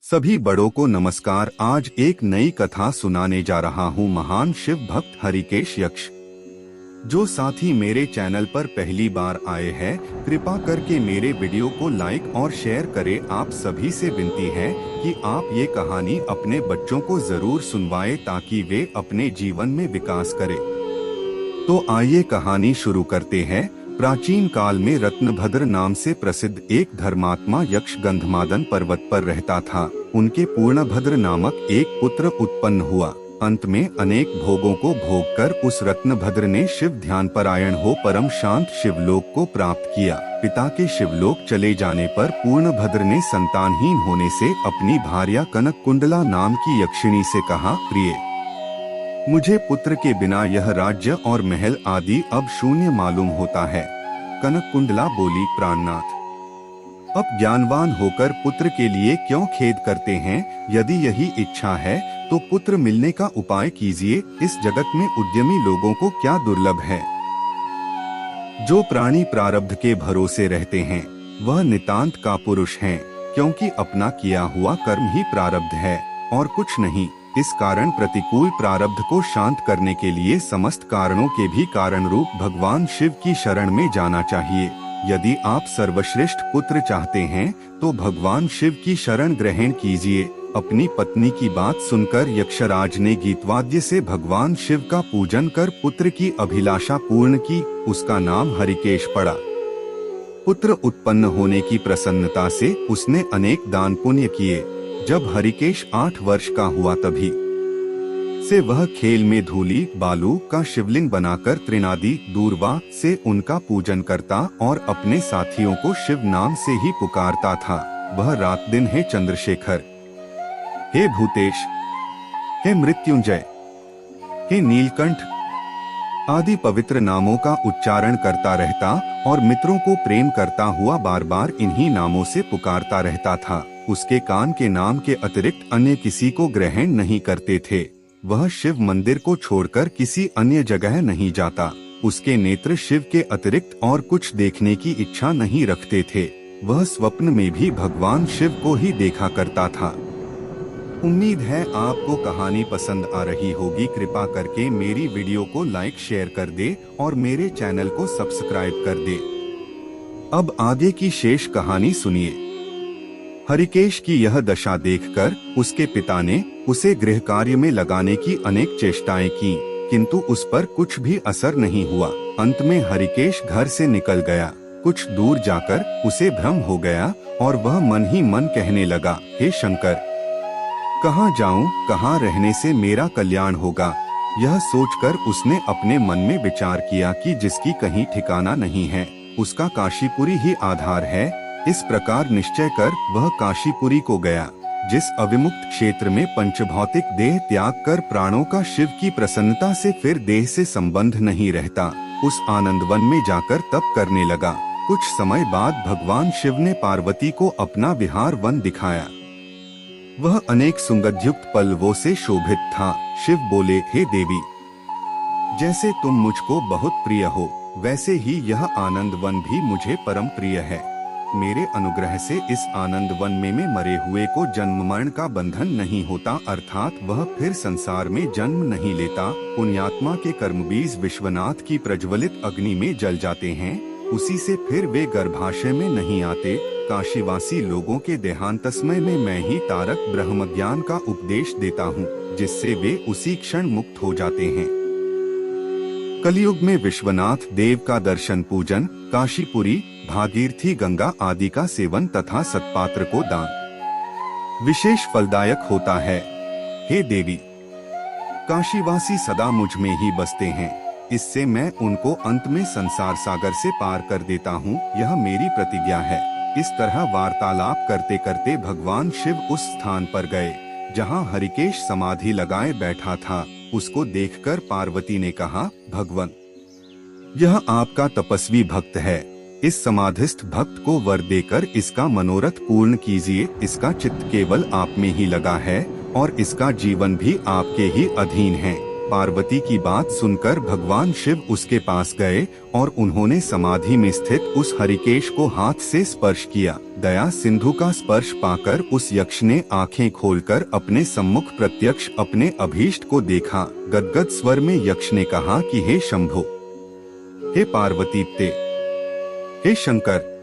सभी बड़ों को नमस्कार। आज एक नई कथा सुनाने जा रहा हूँ। महान शिव भक्त हरिकेश यक्ष। जो साथी मेरे चैनल पर पहली बार आए हैं, कृपा करके मेरे वीडियो को लाइक और शेयर करें। आप सभी से विनती है कि आप ये कहानी अपने बच्चों को जरूर सुनवाएं ताकि वे अपने जीवन में विकास करें। तो आइए कहानी शुरू करते हैं। प्राचीन काल में रत्नभद्र नाम से प्रसिद्ध एक धर्मात्मा यक्ष गंधमादन पर्वत पर रहता था। उनके पूर्णभद्र नामक एक पुत्र उत्पन्न हुआ। अंत में अनेक भोगों को भोगकर उस रत्नभद्र ने शिव ध्यान परायण हो परम शांत शिवलोक को प्राप्त किया। पिता के शिवलोक चले जाने पर पूर्णभद्र ने संतानहीन होने से अपनी भार्या कनक कुंडला नाम की यक्षिणी से कहा, प्रिय, मुझे पुत्र के बिना यह राज्य और महल आदि अब शून्य मालूम होता है। कनक कुंडला बोली, प्राणनाथ, अब ज्ञानवान होकर पुत्र के लिए क्यों खेद करते हैं? यदि यही इच्छा है तो पुत्र मिलने का उपाय कीजिए। इस जगत में उद्यमी लोगों को क्या दुर्लभ है। जो प्राणी प्रारब्ध के भरोसे रहते हैं वह नितांत का पुरुष हैं, क्योंकि अपना किया हुआ कर्म ही प्रारब्ध है और कुछ नहीं। इस कारण प्रतिकूल प्रारब्ध को शांत करने के लिए समस्त कारणों के भी कारण रूप भगवान शिव की शरण में जाना चाहिए। यदि आप सर्वश्रेष्ठ पुत्र चाहते हैं तो भगवान शिव की शरण ग्रहण कीजिए। अपनी पत्नी की बात सुनकर यक्षराज ने गीतवाद्य से भगवान शिव का पूजन कर पुत्र की अभिलाषा पूर्ण की। उसका नाम हरिकेश पड़ा। पुत्र उत्पन्न होने की प्रसन्नता से उसने अनेक दान पुण्य किए। जब हरिकेश 8 वर्ष का हुआ तभी से वह खेल में धूली बालू का शिवलिंग बनाकर त्रिनादि दूरवा से उनका पूजन करता और अपने साथियों को शिव नाम से ही पुकारता था। वह रात दिन हे चंद्रशेखर, हे भूतेश, हे मृत्युंजय, हे नीलकंठ आदि पवित्र नामों का उच्चारण करता रहता और मित्रों को प्रेम करता हुआ बार बार इन्हीं नामों से पुकारता रहता था। उसके कान के नाम के अतिरिक्त अन्य किसी को ग्रहण नहीं करते थे। वह शिव मंदिर को छोड़कर किसी अन्य जगह नहीं जाता। उसके नेत्र शिव के अतिरिक्त और कुछ देखने की इच्छा नहीं रखते थे। वह स्वप्न में भी भगवान शिव को ही देखा करता था। उम्मीद है आपको कहानी पसंद आ रही होगी। कृपा करके मेरी वीडियो को लाइक शेयर कर दे और मेरे चैनल को सब्सक्राइब कर दे। अब आगे की शेष कहानी सुनिए। हरिकेश की यह दशा देखकर उसके पिता ने उसे गृह कार्य में लगाने की अनेक चेष्टाएं की, किंतु उस पर कुछ भी असर नहीं हुआ। अंत में हरिकेश घर से निकल गया। कुछ दूर जाकर उसे भ्रम हो गया और वह मन ही मन कहने लगा, हे शंकर, कहाँ जाऊं, कहाँ रहने से मेरा कल्याण होगा। यह सोचकर उसने अपने मन में विचार किया कि जिसकी कहीं ठिकाना नहीं है उसका काशीपुरी ही आधार है। इस प्रकार निश्चय कर वह काशीपुरी को गया। जिस अविमुक्त क्षेत्र में पंचभौतिक देह त्याग कर प्राणों का शिव की प्रसन्नता से फिर देह से संबंध नहीं रहता, उस आनंदवन में जाकर तप करने लगा। कुछ समय बाद भगवान शिव ने पार्वती को अपना विहार वन दिखाया। वह अनेक सुगंधयुक्त पल्लवों से शोभित था। शिव बोले, हे देवी, जैसे तुम मुझको बहुत प्रिय हो वैसे ही यह आनंद वन भी मुझे परम प्रिय है। मेरे अनुग्रह से इस आनंद वन में मरे हुए को जन्म मरण का बंधन नहीं होता, अर्थात वह फिर संसार में जन्म नहीं लेता। पुण्यात्मा के कर्म बीज विश्वनाथ की प्रज्वलित अग्नि में जल जाते हैं, उसी से फिर वे गर्भाशय में नहीं आते। काशीवासी लोगों के देहांतस्मय में मैं ही तारक ब्रह्म ज्ञान का उपदेश देता हूँ, जिससे वे उसी क्षण मुक्त हो जाते हैं। कलयुग में विश्वनाथ देव का दर्शन पूजन, काशीपुरी, भागीरथी गंगा आदि का सेवन तथा सत्पात्र को दान विशेष फलदायक होता है। हे देवी, काशीवासी सदा मुझ में ही बसते हैं, इससे मैं उनको अंत में संसार सागर से पार कर देता हूँ, यह मेरी प्रतिज्ञा है। इस तरह वार्तालाप करते करते भगवान शिव उस स्थान पर गए जहाँ हरिकेश समाधि लगाए बैठा था। उसको देखकर पार्वती ने कहा, भगवान, यह आपका तपस्वी भक्त है। इस समाधिस्थ भक्त को वर देकर इसका मनोरथ पूर्ण कीजिए। इसका चित्त केवल आप में ही लगा है और इसका जीवन भी आपके ही अधीन है। पार्वती की बात सुनकर भगवान शिव उसके पास गए और उन्होंने समाधि में स्थित उस हरिकेश को हाथ से स्पर्श किया। दया सिंधु का स्पर्श पाकर उस यक्ष ने आंखें खोलकर अपने सम्मुख प्रत्यक्ष अपने अभीष्ट को देखा। गदगद स्वर में यक्ष ने कहा कि हे शंभो, हे पार्वती प्ते, हे शंकर,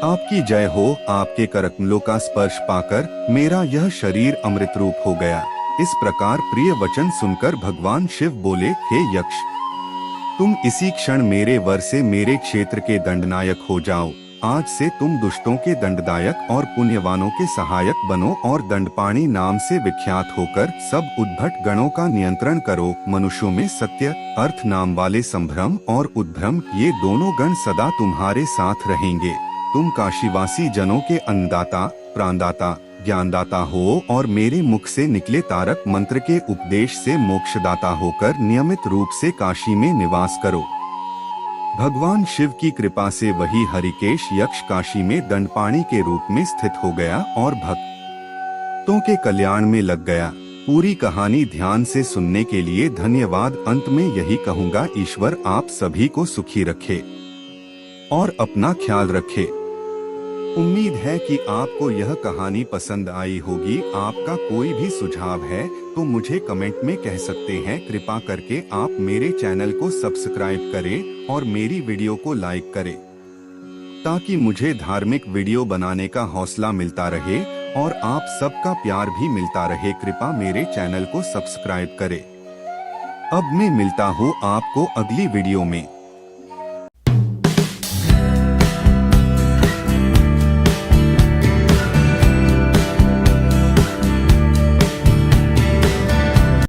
आपकी जय हो। आपके करकमलों का स्पर्श पाकर मेरा यह शरीर अमृत रूप हो गया। इस प्रकार प्रिय वचन सुनकर भगवान शिव बोले, हे यक्ष, तुम इसी क्षण मेरे वर से मेरे क्षेत्र के दंडनायक हो जाओ। आज से तुम दुष्टों के दंडदायक और पुण्यवानों के सहायक बनो और दंडपाणी नाम से विख्यात होकर सब उद्भट गणों का नियंत्रण करो। मनुष्यों में सत्य अर्थ नाम वाले संभ्रम और उद्भ्रम ये दोनों गण सदा तुम्हारे साथ रहेंगे। तुम काशीवासी जनों के अन्नदाता, प्राणदाता, ज्ञानदाता हो और मेरे मुख से निकले तारक मंत्र के उपदेश से मोक्षदाता होकर नियमित रूप से काशी में निवास करो। भगवान शिव की कृपा से वही हरिकेश यक्ष काशी में दंडपाणी के रूप में स्थित हो गया और भक्तों के कल्याण में लग गया। पूरी कहानी ध्यान से सुनने के लिए धन्यवाद। अंत में यही कहूँगा, ईश्वर आप सभी को सुखी रखे और अपना ख्याल रखे। उम्मीद है कि आपको यह कहानी पसंद आई होगी। आपका कोई भी सुझाव है तो मुझे कमेंट में कह सकते हैं। कृपा करके आप मेरे चैनल को सब्सक्राइब करें और मेरी वीडियो को लाइक करें ताकि मुझे धार्मिक वीडियो बनाने का हौसला मिलता रहे और आप सबका प्यार भी मिलता रहे। कृपा मेरे चैनल को सब्सक्राइब करें। अब मैं मिलता हूँ आपको अगली वीडियो में।